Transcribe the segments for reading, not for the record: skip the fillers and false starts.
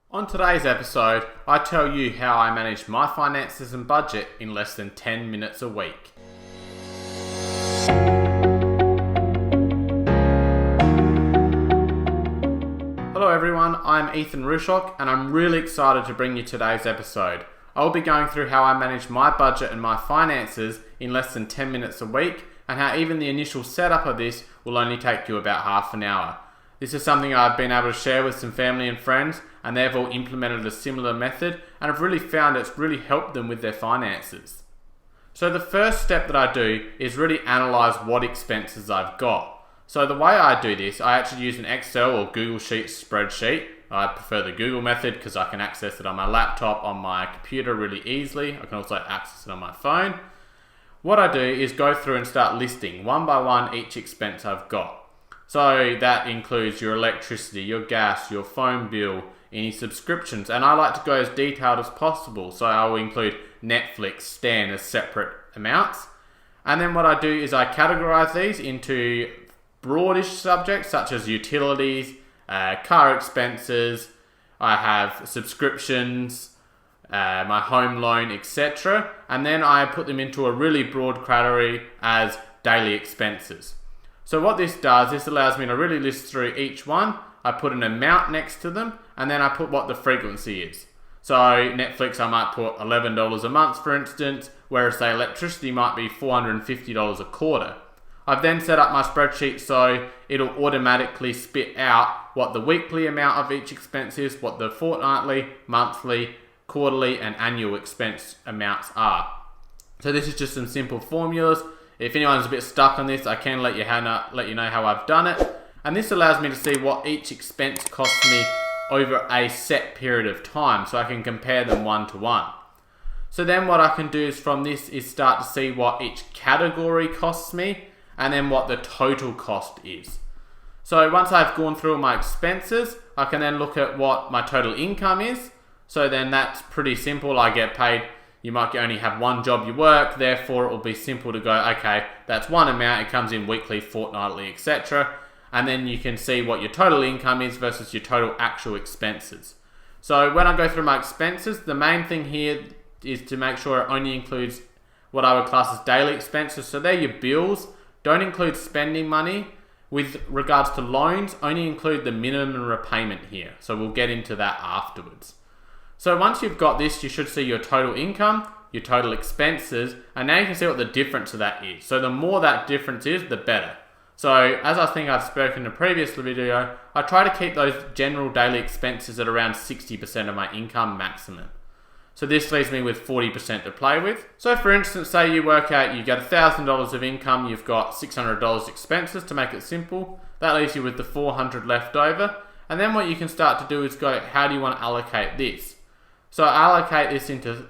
On today's episode, I tell you how I manage my finances and budget in less than 10 minutes a week. Hello everyone, I'm Ethan Rushok and I'm really excited to bring you today's episode. I'll be going through how I manage my budget and my finances in less than 10 minutes a week, and how even the initial setup of this will only take you about half an hour. This is something I've been able to share with some family and friends, and they've all implemented a similar method, and I've really found it's really helped them with their finances. So the first step that I do is really analyze what expenses I've got. So the way I do this, I actually use an Excel or Google Sheets spreadsheet. I prefer the Google method because I can access it on my laptop, on my computer really easily. I can also access it on my phone. What I do is go through and start listing one by one each expense I've got. So that includes your electricity, your gas, your phone bill, any subscriptions, and I like to go as detailed as possible. So I will include Netflix, Stan as separate amounts. And then what I do is I categorize these into broadish subjects such as utilities, car expenses, I have subscriptions, my home loan, etc. And then I put them into a really broad category as daily expenses. So what this does, this allows me to really list through each one. I put an amount next to them, and then I put what the frequency is. So Netflix, I might put $11 a month, for instance, whereas say electricity might be $450 a quarter. I've then set up my spreadsheet so it'll automatically spit out what the weekly amount of each expense is, what the fortnightly, monthly, quarterly, and annual expense amounts are. So this is just some simple formulas. If anyone's a bit stuck on this, I can let you know how I've done it. And this allows me to see what each expense costs me over a set period of time, so I can compare them one to one. So then what I can do is from this is start to see what each category costs me, and then what the total cost is. So once I've gone through my expenses, I can then look at what my total income is. So then that's pretty simple. I get paid. You might only have one job you work, therefore it will be simple to go, okay, that's one amount, it comes in weekly, fortnightly, etc. And then you can see what your total income is versus your total actual expenses. So when I go through my expenses, the main thing here is to make sure it only includes what I would class as daily expenses. So they're your bills. Don't include spending money. With regards to loans, only include the minimum repayment here. So we'll get into that afterwards. So once you've got this, you should see your total income, your total expenses, and now you can see what the difference of that is. So the more that difference is, the better. So as I think I've spoken in a previous video, I try to keep those general daily expenses at around 60% of my income maximum. So this leaves me with 40% to play with. So for instance, say you work out, you get $1,000 of income, you've got $600 expenses to make it simple. That leaves you with the $400 left over. And then what you can start to do is go, how do you want to allocate this? So I allocate this into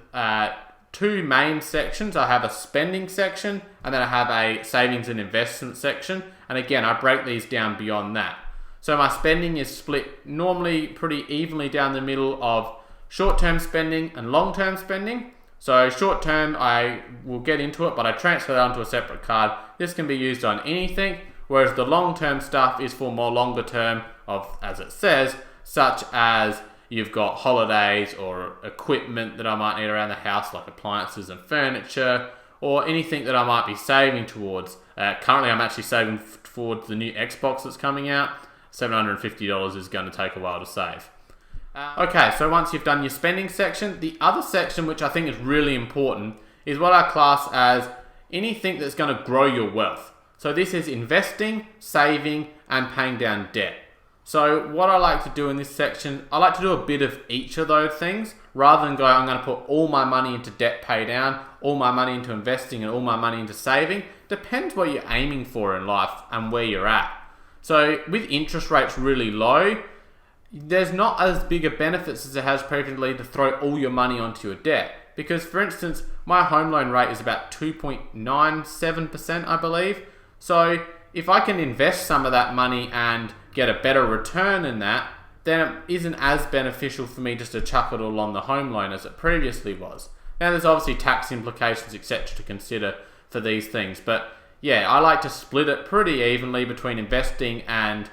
two main sections. I have a spending section, and then I have a savings and investment section. And again, I break these down beyond that. So my spending is split normally pretty evenly down the middle of short-term spending and long-term spending. So short-term, I will get into it, but I transfer that onto a separate card. This can be used on anything, whereas the long-term stuff is for more longer-term of, as it says, such as you've got holidays or equipment that I might need around the house, like appliances and furniture, or anything that I might be saving towards. Currently, I'm actually saving towards the new Xbox that's coming out. $750 is going to take a while to save. Okay, so once you've done your spending section, the other section, which I think is really important, is what I class as anything that's going to grow your wealth. So this is investing, saving, and paying down debt. So what I like to do in this section, I like to do a bit of each of those things rather than go, I'm going to put all my money into debt pay down, all my money into investing, and all my money into saving. Depends what you're aiming for in life and where you're at. So with interest rates really low, there's not as big a benefits as it has previously to throw all your money onto your debt. Because for instance, my home loan rate is about 2.97%, I believe. So if I can invest some of that money and get a better return than that, then it isn't as beneficial for me just to chuck it all on the home loan as it previously was. Now there's obviously tax implications, etc. to consider for these things, but yeah, I like to split it pretty evenly between investing and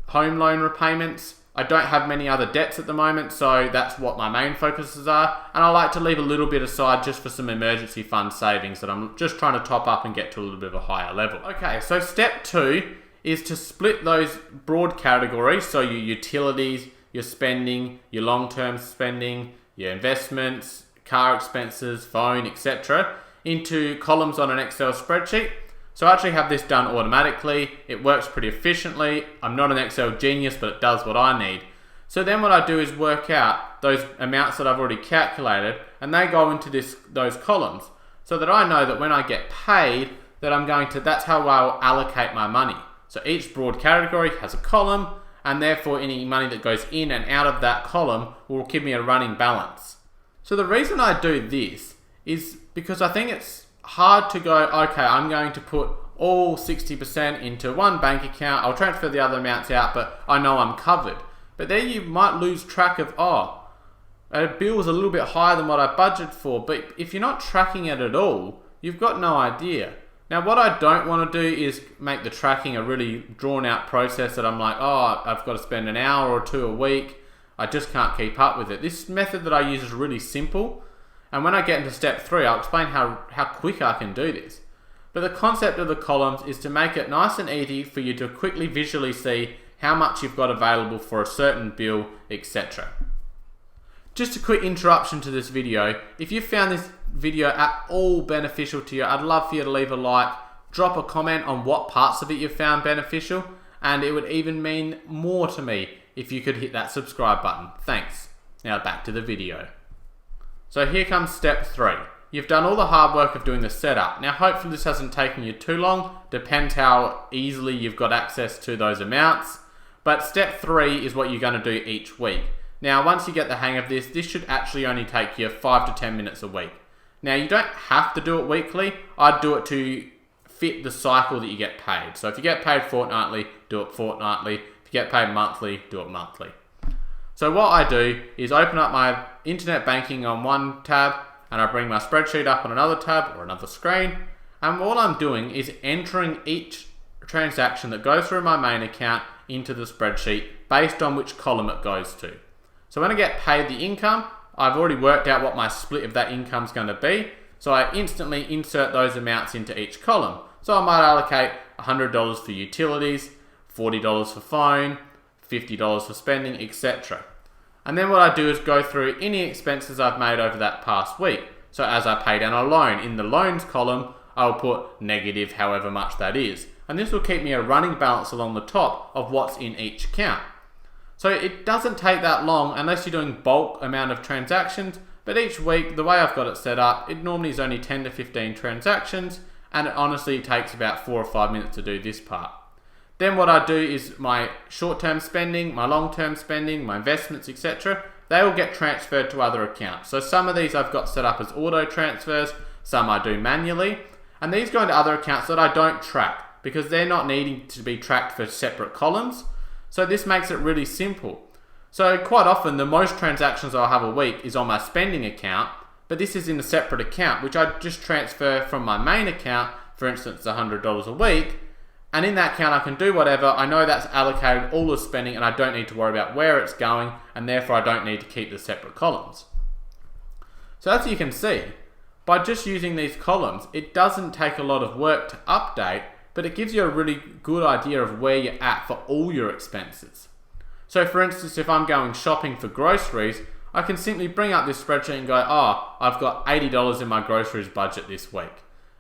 home loan repayments. I don't have many other debts at the moment, so that's what my main focuses are. And I like to leave a little bit aside just for some emergency fund savings that I'm just trying to top up and get to a little bit of a higher level. Okay, so step 2 is to split those broad categories, so your utilities, your spending, your long-term spending, your investments, car expenses, phone, etc., into columns on an Excel spreadsheet. So I actually have this done automatically. It works pretty efficiently. I'm not an Excel genius, but it does what I need. So then what I do is work out those amounts that I've already calculated, and they go into those columns, so that I know that when I get paid, that that's how I'll allocate my money. So each broad category has a column, and therefore any money that goes in and out of that column will give me a running balance. So the reason I do this is because I think it's hard to go, okay, I'm going to put all 60% into one bank account, I'll transfer the other amounts out, but I know I'm covered. But there you might lose track of, a bill is a little bit higher than what I budgeted for, but if you're not tracking it at all, you've got no idea. Now what I don't want to do is make the tracking a really drawn out process that I'm like, I've got to spend an hour or two a week, I just can't keep up with it. This method that I use is really simple. And when I get into step 3, I'll explain how quick I can do this. But the concept of the columns is to make it nice and easy for you to quickly visually see how much you've got available for a certain bill, etc. Just a quick interruption to this video. If you found this video at all beneficial to you, I'd love for you to leave a like, drop a comment on what parts of it you found beneficial, and it would even mean more to me if you could hit that subscribe button. Thanks. Now back to the video. So here comes step 3. You've done all the hard work of doing the setup. Now hopefully this hasn't taken you too long, depends how easily you've got access to those amounts. But step 3 is what you're going to do each week. Now once you get the hang of this should actually only take you 5 to 10 minutes a week. Now you don't have to do it weekly, I'd do it to fit the cycle that you get paid. So if you get paid fortnightly, do it fortnightly. If you get paid monthly, do it monthly. So what I do is open up my internet banking on one tab, and I bring my spreadsheet up on another tab or another screen, and all I'm doing is entering each transaction that goes through my main account into the spreadsheet based on which column it goes to. So when I get paid the income, I've already worked out what my split of that income is going to be, so I instantly insert those amounts into each column. So I might allocate $100 for utilities, $40 for phone, $50 for spending, etc. And then what I do is go through any expenses I've made over that past week. So as I pay down a loan, in the loans column, I'll put negative however much that is. And this will keep me a running balance along the top of what's in each account. So it doesn't take that long unless you're doing bulk amount of transactions, but each week, the way I've got it set up, it normally is only 10 to 15 transactions, and it honestly takes about 4 or 5 minutes to do this part. Then what I do is my short-term spending, my long-term spending, my investments, etc., they will get transferred to other accounts. So some of these I've got set up as auto transfers, some I do manually, and these go into other accounts that I don't track because they're not needing to be tracked for separate columns. So this makes it really simple. So quite often the most transactions I'll have a week is on my spending account, but this is in a separate account, which I just transfer from my main account, for instance $100 a week, and in that account I can do whatever. I know that's allocated all the spending and I don't need to worry about where it's going, and therefore I don't need to keep the separate columns. So as you can see, by just using these columns, it doesn't take a lot of work to update, but it gives you a really good idea of where you're at for all your expenses. So for instance, if I'm going shopping for groceries, I can simply bring up this spreadsheet and go, I've got $80 in my groceries budget this week.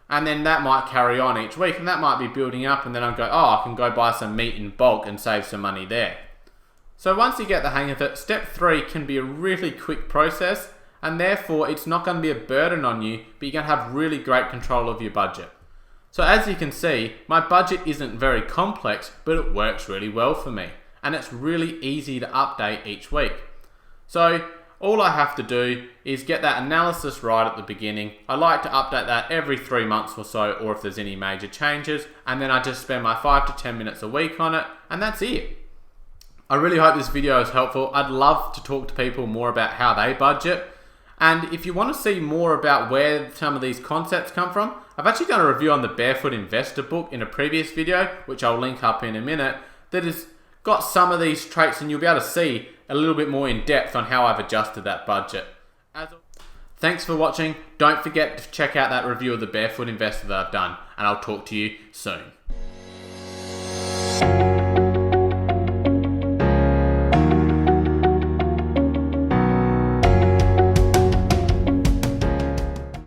And then that might carry on each week, and that might be building up, and then I'll go, I can go buy some meat in bulk and save some money there. So once you get the hang of it, step 3 can be a really quick process, and therefore it's not going to be a burden on you, but you're going to have really great control of your budget. So as you can see, my budget isn't very complex, but it works really well for me, and it's really easy to update each week. So all I have to do is get that analysis right at the beginning. I like to update that every 3 months or so, or if there's any major changes, and then I just spend my 5 to 10 minutes a week on it, and that's it. I really hope this video is helpful. I'd love to talk to people more about how they budget, and if you want to see more about where some of these concepts come from, I've actually done a review on the Barefoot Investor book in a previous video, which I'll link up in a minute, that is got some of these traits and you'll be able to see a little bit more in depth on how I've adjusted that budget. Thanks for watching. Don't forget to check out that review of the Barefoot Investor that I've done, and I'll talk to you soon.